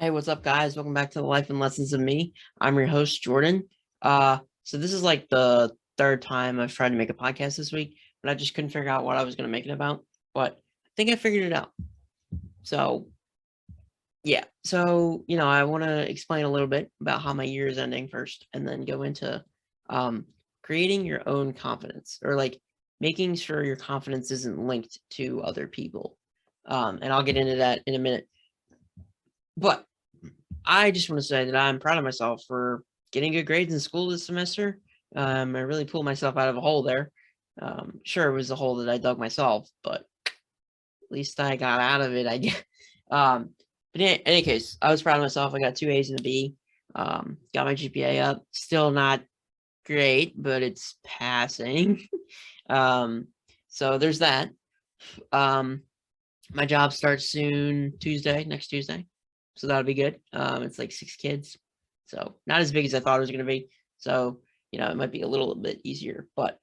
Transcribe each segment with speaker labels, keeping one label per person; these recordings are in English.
Speaker 1: Hey, what's up, guys? Welcome back to the Life and Lessons of Me. I'm your host, Jordan. So this is like the third time I've tried to make a podcast this week, but I just couldn't figure out what I was going to make it about. But I think I figured it out. So yeah, I want to explain a little bit about how my year is ending first, and then go into creating your own confidence, or like making sure your confidence isn't linked to other people. And I'll get into that in a minute. But I just want to say that I'm proud of myself for getting good grades in school this semester. I really pulled myself out of a hole there. Sure, it was a hole that I dug myself, but at least I got out of it, I guess. But in any case, I was proud of myself. I got 2 A's and a B. Got my GPA up. Still not great, but it's passing. So there's that. My job starts soon, next Tuesday. So that'll be good. It's like 6 kids. So not as big as I thought it was going to be. So, it might be a little bit easier, but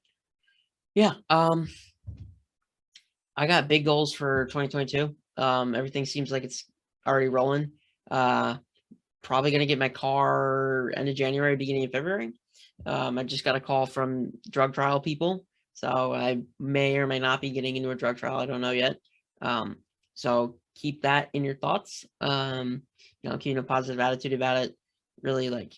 Speaker 1: yeah. I got big goals for 2022. Everything seems like it's already rolling. Probably going to get my car end of January, beginning of February. I just got a call from drug trial people. So I may or may not be getting into a drug trial. I don't know yet. So keep that in your thoughts. Keeping a positive attitude about it. Really like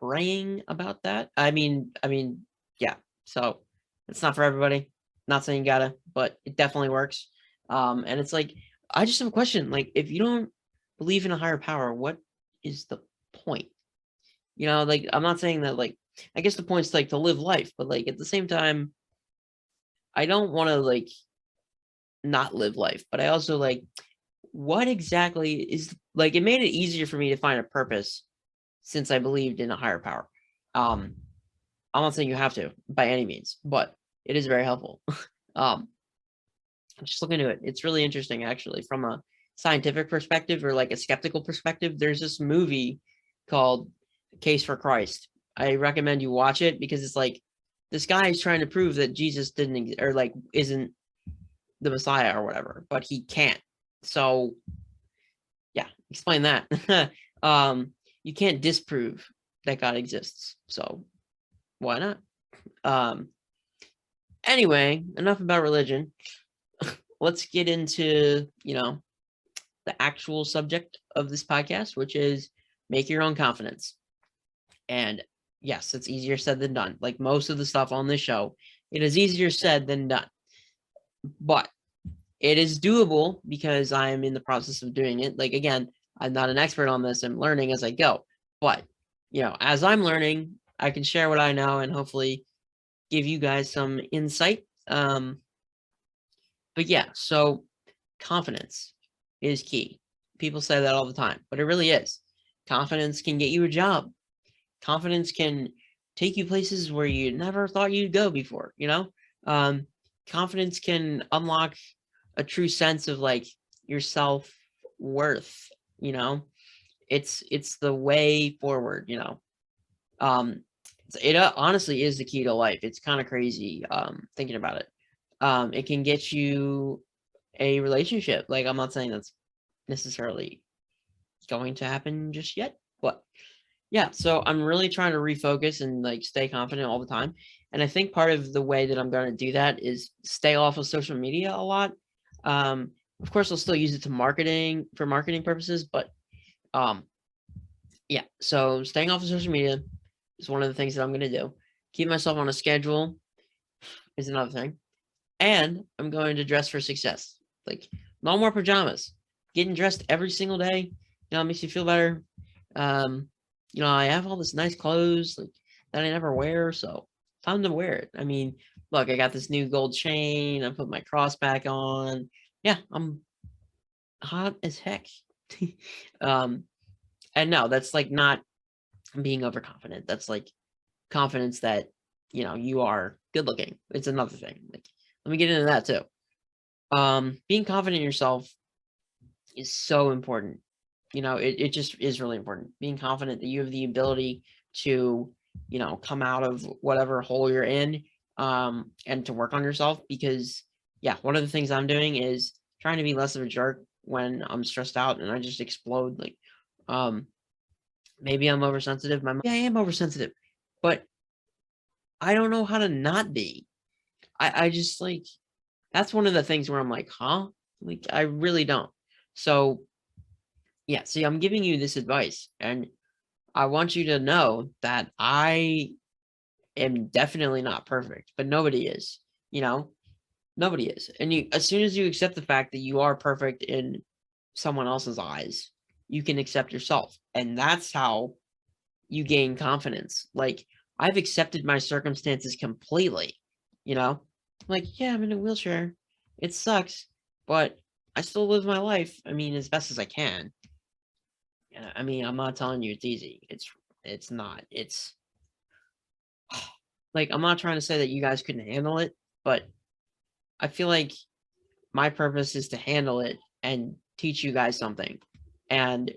Speaker 1: praying about that. Yeah. So it's not for everybody. Not saying you gotta, but it definitely works. And it's like, I just have a question. Like, if you don't believe in a higher power, what is the point? Like, I'm not saying that, like, I guess the point's like to live life, but like at the same time, I don't want to like not live life, but I also like, what exactly is like, it made it easier for me to find a purpose since I believed in a higher power. I'm not saying you have to by any means, but it is very helpful. Just look into it. It's really interesting, actually, from a scientific perspective or like a skeptical perspective. There's this movie called Case for Christ. I recommend you watch it because it's like this guy is trying to prove that Jesus didn't or like isn't the Messiah or whatever, but he can't. So yeah, explain that. You can't disprove that God exists. So why not? Anyway, enough about religion. Let's get into, the actual subject of this podcast, which is make your own confidence. And yes, it's easier said than done. Like most of the stuff on this show, it is easier said than done. But it is doable because I am in the process of doing it. Like, again, I'm not an expert on this. I'm learning as I go. But, as I'm learning, I can share what I know and hopefully give you guys some insight. But yeah, so confidence is key. People say that all the time, but it really is. Confidence can get you a job. Confidence can take you places where you never thought you'd go before, confidence can unlock a true sense of like your self-worth, it's the way forward, it honestly is the key to life. It's kind of crazy thinking about it. It can get you a relationship. Like, I'm not saying that's necessarily going to happen just yet, but yeah, so I'm really trying to refocus and like stay confident all the time. And I think part of the way that I'm going to do that is stay off of social media a lot. Of course, I'll still use it for marketing purposes, but yeah, so staying off of social media is one of the things that I'm going to do. Keep myself on a schedule is another thing. And I'm going to dress for success. Like, no more pajamas. Getting dressed every single day, it makes you feel better. I have all this nice clothes like that I never wear, so time to wear it. I mean, look, I got this new gold chain. I put my cross back on. Yeah, I'm hot as heck. And no, that's like not being overconfident. That's like confidence that you are good looking. It's another thing. Like, let me get into that too. Being confident in yourself is so important. It just is really important. Being confident that you have the ability to, come out of whatever hole you're in, and to work on yourself. Because yeah, one of the things I'm doing is trying to be less of a jerk when I'm stressed out and I just explode like Maybe I'm oversensitive. Yeah, I am oversensitive, but I don't know how to not be. I just like, that's one of the things where I'm like, huh? Like, I really don't. So yeah, see, I'm giving you this advice, and I want you to know that I am definitely not perfect, but nobody is, you know, nobody is. And you, as soon as you accept the fact that you are perfect in someone else's eyes, you can accept yourself. And that's how you gain confidence. Like, I've accepted my circumstances completely, you know, like, yeah, I'm in a wheelchair. It sucks, but I still live my life. I mean, as best as I can. Yeah, I mean, I'm not telling you it's easy. It's not. It's like, I'm not trying to say that you guys couldn't handle it, but I feel like my purpose is to handle it and teach you guys something. And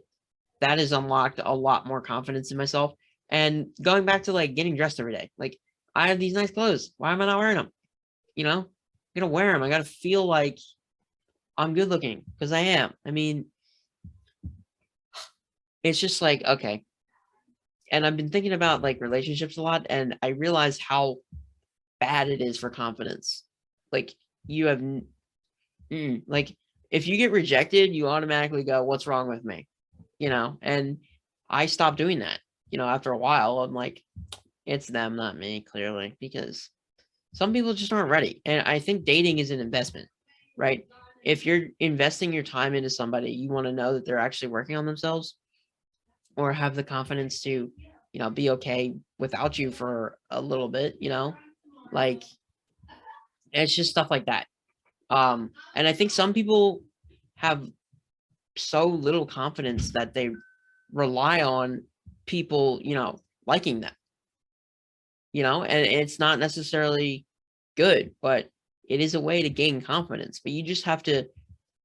Speaker 1: that has unlocked a lot more confidence in myself. And going back to like getting dressed every day, like, I have these nice clothes. Why am I not wearing them? You know, I gotta wear them. I gotta feel like I'm good looking, because I am. I mean, it's just like, okay. And I've been thinking about like relationships a lot, and I realize how bad it is for confidence. Like, you have, like, if you get rejected, you automatically go, what's wrong with me? You know, and I stopped doing that. You know, after a while, I'm like, it's them, not me, clearly, because some people just aren't ready. And I think dating is an investment, right? If you're investing your time into somebody, you want to know that they're actually working on themselves, or have the confidence to, you know, be okay without you for a little bit, you know, like, it's just stuff like that. And I think some people have so little confidence that they rely on people, you know, liking them, you know, and it's not necessarily good, but it is a way to gain confidence. But you just have to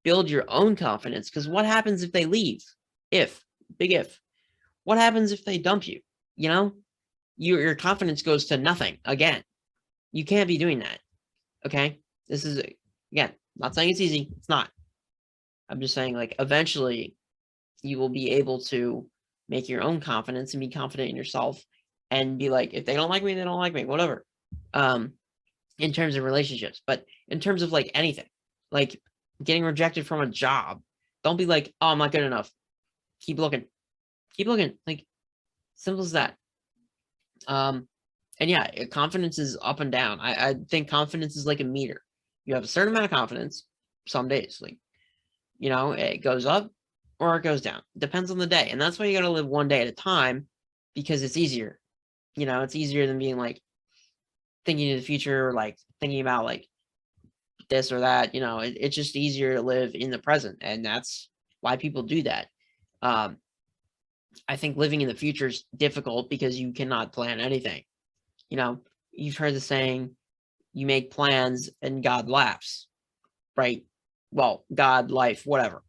Speaker 1: build your own confidence, because what happens if they leave? If, big if. What happens if they dump you? You know, your confidence goes to nothing again. You can't be doing that. Okay. This is, again, not saying it's easy. It's not. I'm just saying, like, eventually you will be able to make your own confidence and be confident in yourself, and be like, if they don't like me, they don't like me, whatever. In terms of relationships, but in terms of like anything, like getting rejected from a job, don't be like, oh, I'm not good enough. Keep looking, keep looking. Like, simple as that. And yeah, confidence is up and down. I think confidence is like a meter. You have a certain amount of confidence some days, like, you know, it goes up or it goes down. Depends on the day. And that's why you got to live one day at a time, because it's easier. You know, it's easier than being like thinking of the future, or like thinking about like this or that. You know, it's just easier to live in the present. And that's why people do that. Um, I think living in the future is difficult because you cannot plan anything. You know, you've heard the saying, you make plans and God laughs, right? Well, God, life, whatever.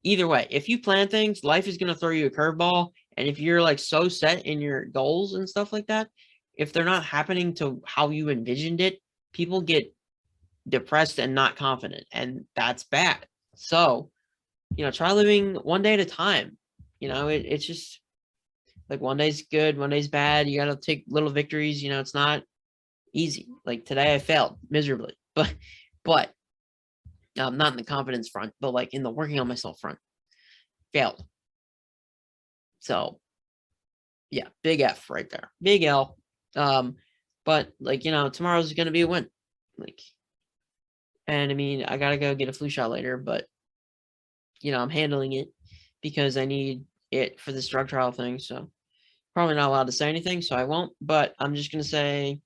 Speaker 1: Either way, if you plan things, life is going to throw you a curveball. And if you're like so set in your goals and stuff like that, if they're not happening to how you envisioned it, people get depressed and not confident. And that's bad. So, you know, try living one day at a time. You know, it's just like, one day's good, one day's bad. You got to take little victories. You know, it's not easy. Like today I failed miserably, but not in the confidence front, but like in the working on myself front, failed. So yeah, big F right there, big L. But like, you know, tomorrow's gonna be a win. Like, and I mean, I gotta go get a flu shot later, but you know, I'm handling it because I need it for this drug trial thing. So probably not allowed to say anything, so I won't. But I'm just gonna say,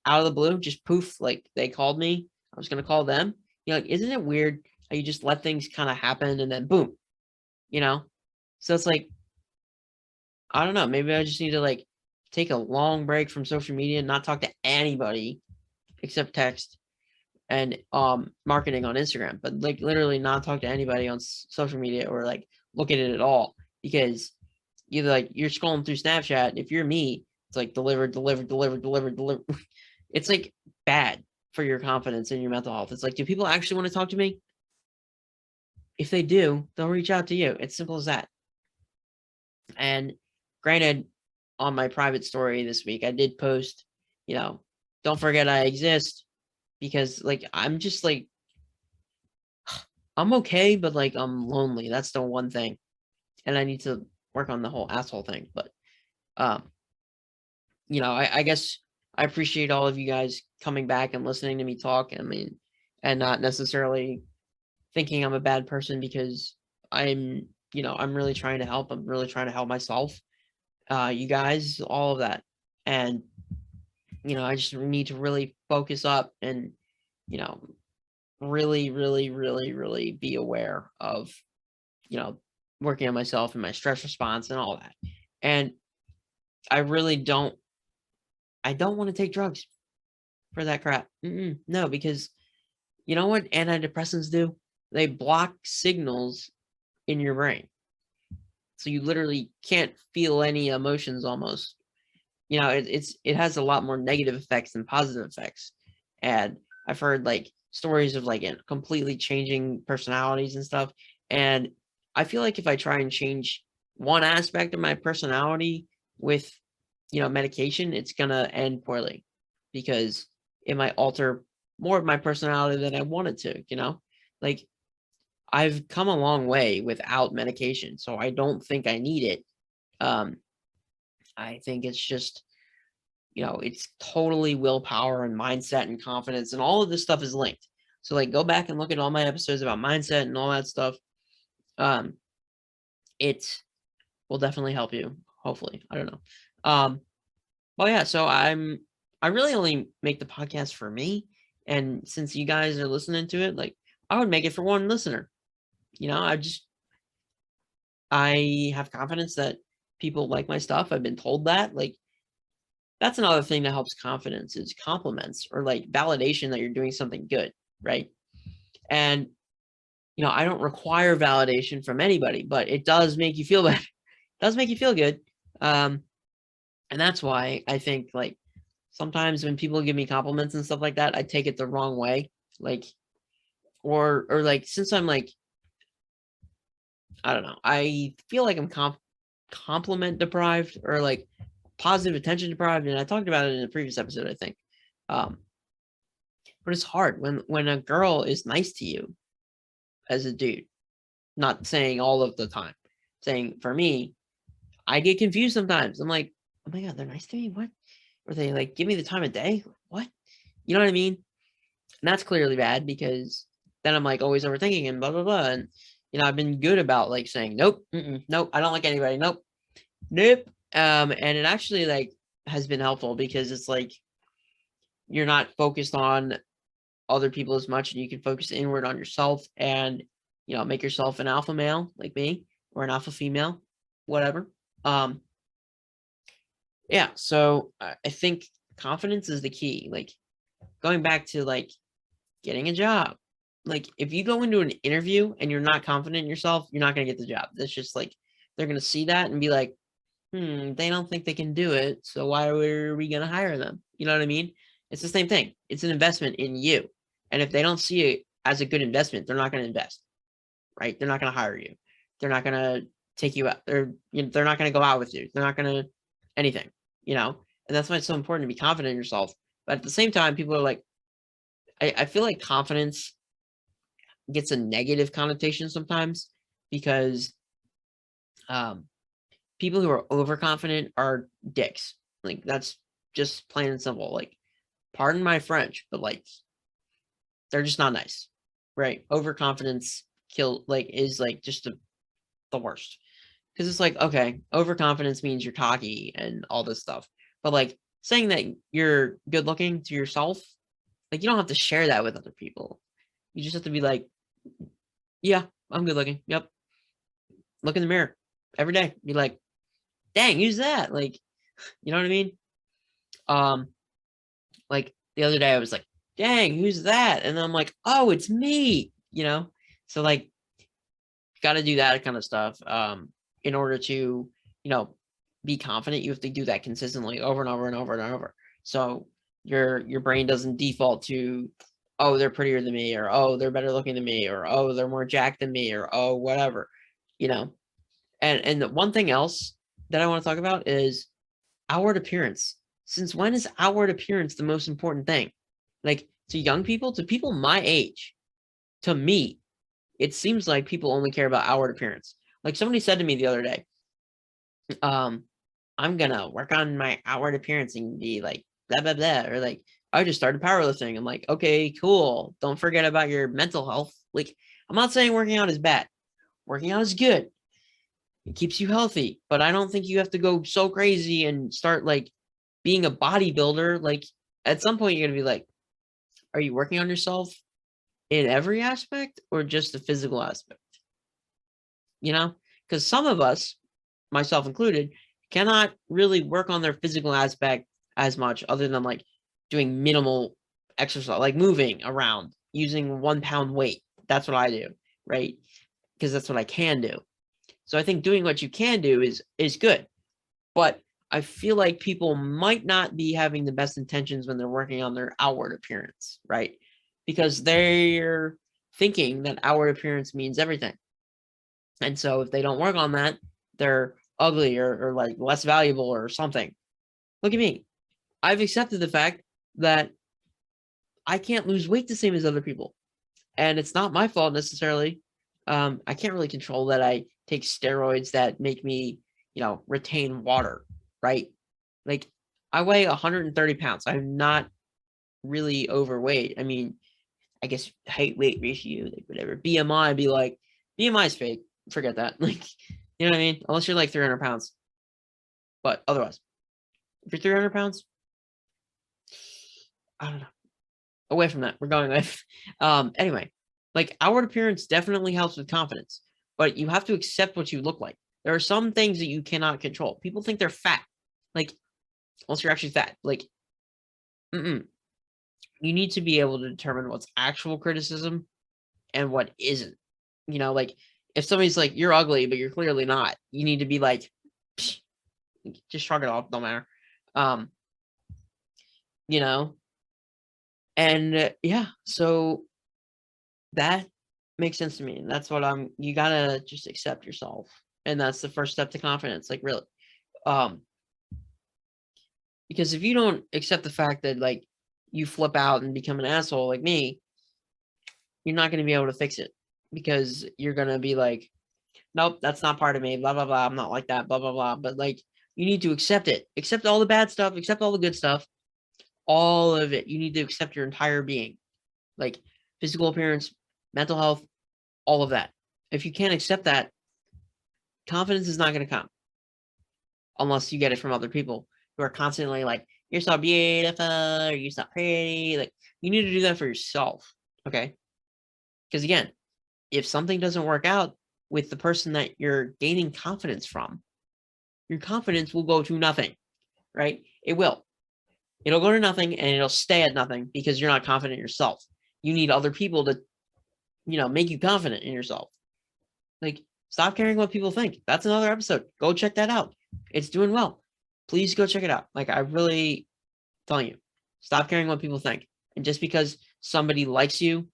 Speaker 1: out of the blue, just poof, like they called me. I was gonna call them. You're like, isn't it weird how you just let things kind of happen and then boom, you know? So it's like, I don't know, maybe I just need to like take a long break from social media and not talk to anybody except text and marketing on Instagram, but like literally not talk to anybody on social media, or like look at it at all, because either like you're scrolling through Snapchat. If you're me, it's like delivered, delivered, delivered, delivered, delivered. It's like bad for your confidence and your mental health. It's like, do people actually want to talk to me? If they do, they'll reach out to you. It's simple as that. And granted, on my private story this week, I did post, don't forget I exist, because like I'm just like I'm okay, but like I'm lonely. That's the one thing. And I need to work on the whole asshole thing. But um, I guess I appreciate all of you guys coming back and listening to me talk. I mean, and not necessarily thinking I'm a bad person, because I'm really trying to help. I'm really trying to help myself, you guys, all of that. And, I just need to really focus up and, really, really, really, really be aware of, working on myself and my stress response and all that. And I really don't want to take drugs for that crap. No, because you know what antidepressants do? They block signals in your brain. So you literally can't feel any emotions almost. It has a lot more negative effects than positive effects. And I've heard like stories of like completely changing personalities and stuff. And I feel like if I try and change one aspect of my personality with, medication, it's gonna end poorly, because it might alter more of my personality than I wanted to. Like I've come a long way without medication, so I don't think I need it. I think it's just, it's totally willpower and mindset and confidence, and all of this stuff is linked. So like go back and look at all my episodes about mindset and all that stuff. It will definitely help you, hopefully. I don't know. Well, yeah, so I really only make the podcast for me, and since you guys are listening to it, like I would make it for one listener. I have confidence that people like my stuff. I've been told that. Like that's another thing that helps confidence is compliments or like validation that you're doing something good, right? And I don't require validation from anybody, but it does make you feel better. It does make you feel good. And that's why I think like sometimes when people give me compliments and stuff like that, I take it the wrong way. Like, or like, since I'm like, I don't know, I feel like I'm compliment deprived, or like positive attention deprived. And I talked about it in a previous episode, I think. But it's hard when a girl is nice to you as a dude, not saying all of the time, saying for me, I get confused sometimes. I'm like, oh my God, they're nice to me? What? Or they like give me the time of day? What? You know what I mean? And that's clearly bad, because then I'm like always overthinking and blah, blah, blah. And, I've been good about like saying, nope, nope, I don't like anybody. Nope, nope. And it actually like has been helpful, because it's like, you're not focused on other people as much, and you can focus inward on yourself and, make yourself an alpha male like me, or an alpha female, whatever. Yeah. So I think confidence is the key. Like going back to like getting a job. Like if you go into an interview and you're not confident in yourself, you're not going to get the job. That's just like, they're going to see that and be like, they don't think they can do it. So why are we going to hire them? You know what I mean? It's the same thing. It's an investment in you. And if they don't see it as a good investment, they're not going to invest, right? They're not going to hire you. They're not going to take you out. They're not going to go out with you. They're not going to anything, and that's why it's so important to be confident in yourself. But at the same time, people are like, I feel like confidence gets a negative connotation sometimes, because people who are overconfident are dicks. Like that's just plain and simple. Like, pardon my French, but like they're just not nice, right? Overconfidence is like just the worst, because it's like, okay, overconfidence means you're cocky and all this stuff, but like saying that you're good looking to yourself, like you don't have to share that with other people. You just have to be like, yeah, I'm good looking. Yep. Look in the mirror every day. Be like, dang, who's that? Like, you know what I mean? Like the other day I was like, dang, who's that? And I'm like, oh, it's me, So like, got to do that kind of stuff. In order to, be confident, you have to do that consistently over and over and over and over. So your brain doesn't default to, oh, they're prettier than me, or oh, they're better looking than me, or oh, they're more jacked than me, or oh, whatever, And the one thing else that I want to talk about is outward appearance. Since when is outward appearance the most important thing? Like, to young people, to people my age, to me, it seems like people only care about outward appearance. Like, somebody said to me the other day, I'm gonna work on my outward appearance and be like blah blah blah, or like I just started powerlifting. I'm like, okay, cool. Don't forget about your mental health. Like, I'm not saying working out is bad. Working out is good. It keeps you healthy, but I don't think you have to go so crazy and start like being a bodybuilder. Like, at some point you're gonna be like, are you working on yourself in every aspect or just the physical aspect? You know, because some of us, myself included, cannot really work on their physical aspect as much other than like doing minimal exercise, like moving around using 1 pound weight. That's what I do, right? Because that's what I can do. So I think doing what you can do is good. But I feel like people might not be having the best intentions when they're working on their outward appearance, right? Because they're thinking that outward appearance means everything. And so if they don't work on that, they're ugly or like less valuable or something. Look at me. I've accepted the fact that I can't lose weight the same as other people. And it's not my fault necessarily. I can't really control that I take steroids that make me, retain water, right? Like, I weigh 130 pounds. I'm not really overweight. I mean, I guess height weight ratio, like whatever. BMI, be like, BMI is fake. Forget that. Like, you know what I mean? Unless you're like 300 pounds. But otherwise, if you're 300 pounds, I don't know. Away from that. We're going away. Anyway, like, outward appearance definitely helps with confidence, but you have to accept what you look like. There are some things that you cannot control. People think they're fat. Like, unless you're actually fat. Like, you need to be able to determine what's actual criticism and what isn't. Like, if somebody's like, you're ugly, but you're clearly not, you need to be like, psh, just shrug it off, don't matter. You know, and yeah, so that makes sense to me. And that's what you gotta just accept yourself. And that's the first step to confidence, like, really. Because if you don't accept the fact that like you flip out and become an asshole like me, you're not gonna be able to fix it, because you're gonna be like, nope, that's not part of me, blah blah blah. I'm not like that, blah blah blah. But like, you need to accept it. Accept all the bad stuff, accept all the good stuff, all of it. You need to accept your entire being. Like, physical appearance, mental health, all of that. If you can't accept that, confidence is not going to come unless you get it from other people who are constantly like, you're so beautiful, or you're so pretty. Like, you need to do that for yourself, okay? Because again, if something doesn't work out with the person that you're gaining confidence from, your confidence will go to nothing, right? It will. It'll go to nothing, and it'll stay at nothing because you're not confident in yourself. You need other people to, make you confident in yourself. Like, stop caring what people think. That's another episode. Go check that out. It's doing well. Please go check it out. Like, I really telling you, stop caring what people think. And just because somebody likes you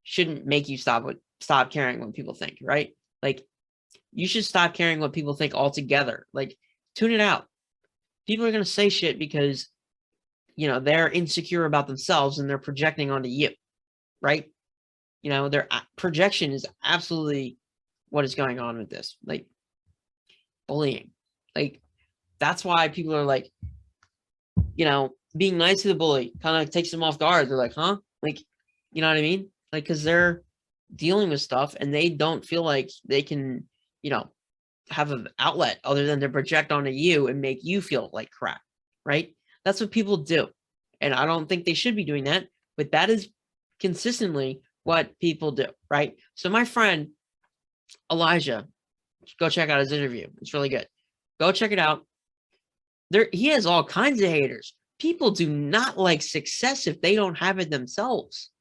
Speaker 1: shouldn't make you stop caring what people think, right? Like, you should stop caring what people think altogether. Like, tune it out. People are going to say shit because, they're insecure about themselves and they're projecting onto you, right? Their projection is absolutely what is going on with this. Like, bullying. Like, that's why people are like, being nice to the bully kind of takes them off guard. They're like, huh? Like, you know what I mean? Like, because they're dealing with stuff and they don't feel like they can, have an outlet other than to project onto you and make you feel like crap, right? That's what people do. And I don't think they should be doing that, but that is consistently what people do, right? So my friend Elijah, go check out his interview. It's really good. Go check it out. He has all kinds of haters. People do not like success if they don't have it themselves.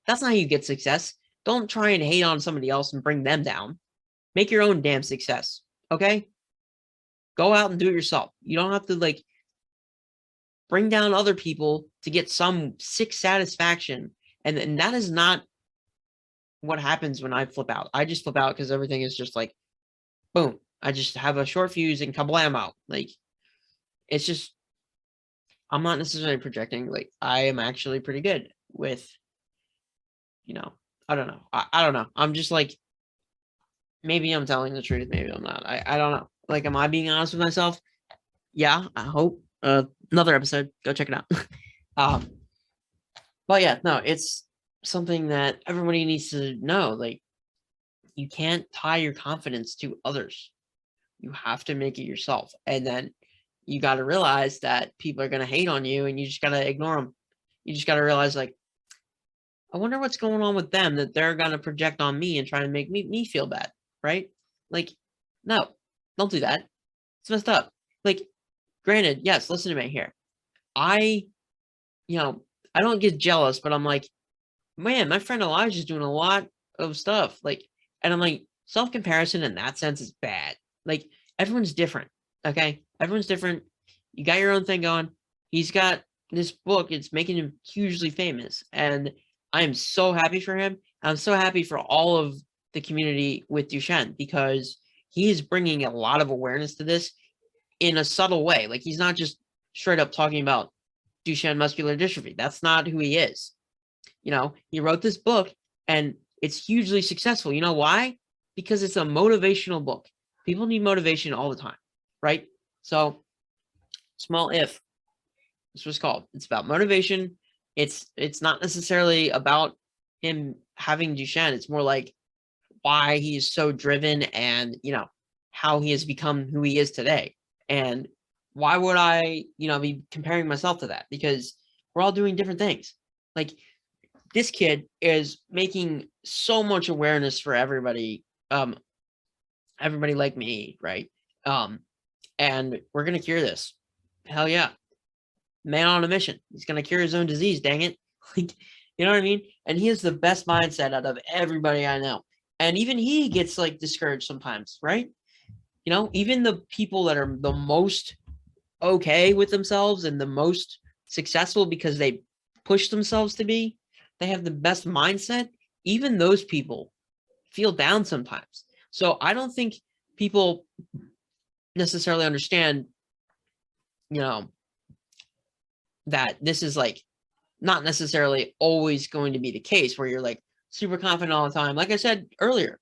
Speaker 1: That's not how you get success. Don't try and hate on somebody else and bring them down. Make your own damn success, okay? Go out and do it yourself. You don't have to like bring down other people to get some sick satisfaction. And that is not what happens when I flip out. I just flip out because everything is just like, boom. I just have a short fuse and kablam out. Like, it's just, I'm not necessarily projecting. Like, I am actually pretty good with, I don't know. I don't know. I'm just like, maybe I'm telling the truth. Maybe I'm not. I don't know. Like, am I being honest with myself? Yeah, I hope. Another episode. Go check it out. um, but yeah, no, it's something that everybody needs to know. Like, you can't tie your confidence to others. You have to make it yourself. And then you got to realize that people are going to hate on you and you just got to ignore them. You just got to realize, like, I wonder what's going on with them that they're going to project on me and try to make me feel bad. Right? Like, no, don't do that. It's messed up. Like, granted, yes, listen to me here. I don't get jealous, but I'm like, man, my friend Elijah's doing a lot of stuff. Like, and I'm like, self-comparison in that sense is bad. Like, everyone's different. Okay. Everyone's different. You got your own thing going. He's got this book. It's making him hugely famous. And I am so happy for him. I'm so happy for all of the community with Duchenne because he is bringing a lot of awareness to this in a subtle way. Like, he's not just straight up talking about Duchenne muscular dystrophy. That's not who he is. He wrote this book and it's hugely successful. You know why? Because it's a motivational book. People need motivation all the time, right? So, small if, this was called. It's about motivation. It's not necessarily about him having Duchenne. It's more like why he is so driven and, how he has become who he is today. And why would I, be comparing myself to that? Because we're all doing different things. Like, this kid is making so much awareness for everybody, everybody like me, right? And we're gonna cure this. Hell yeah. Man on a mission. He's gonna cure his own disease, dang it. Like, you know what I mean? And he has the best mindset out of everybody I know. And even he gets like discouraged sometimes, right? Even the people that are the most okay with themselves and the most successful because they push themselves to be, they have the best mindset. Even those people feel down sometimes. So I don't think people necessarily understand, that this is like not necessarily always going to be the case where you're like super confident all the time. Like I said earlier,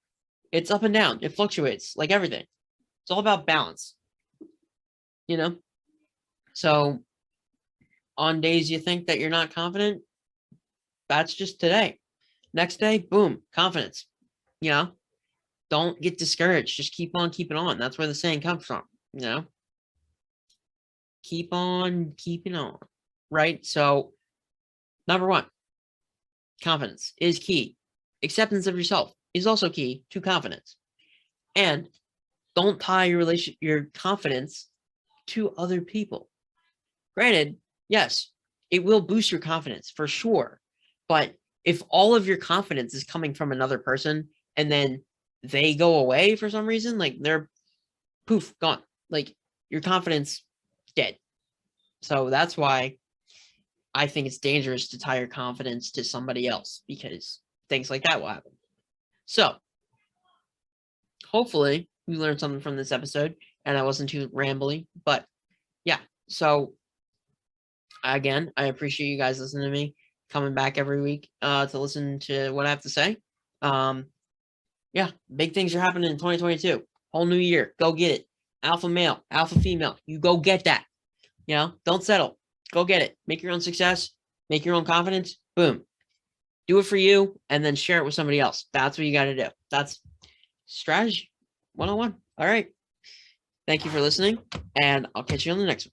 Speaker 1: it's up and down. It fluctuates like everything. It's all about balance, So on days you think that you're not confident, that's just today. Next day, boom, confidence. Don't get discouraged. Just keep on keeping on. That's where the saying comes from, Keep on keeping on, right? So, number one, confidence is key. Acceptance of yourself is also key to confidence. And don't tie your confidence to other people. Granted, yes, it will boost your confidence for sure. But if all of your confidence is coming from another person and then they go away for some reason, like they're poof, gone. Like, your confidence dead. So that's why I think it's dangerous to tie your confidence to somebody else because things like that will happen. So hopefully you learned something from this episode and I wasn't too rambly, but yeah. So again, I appreciate you guys listening to me, coming back every week to listen to what I have to say. Yeah, big things are happening in 2022. Whole new year. Go get it. Alpha male, alpha female. You go get that. Don't settle. Go get it. Make your own success. Make your own confidence. Boom. Do it for you and then share it with somebody else. That's what you got to do. That's strategy 101. All right. Thank you for listening, and I'll catch you on the next one.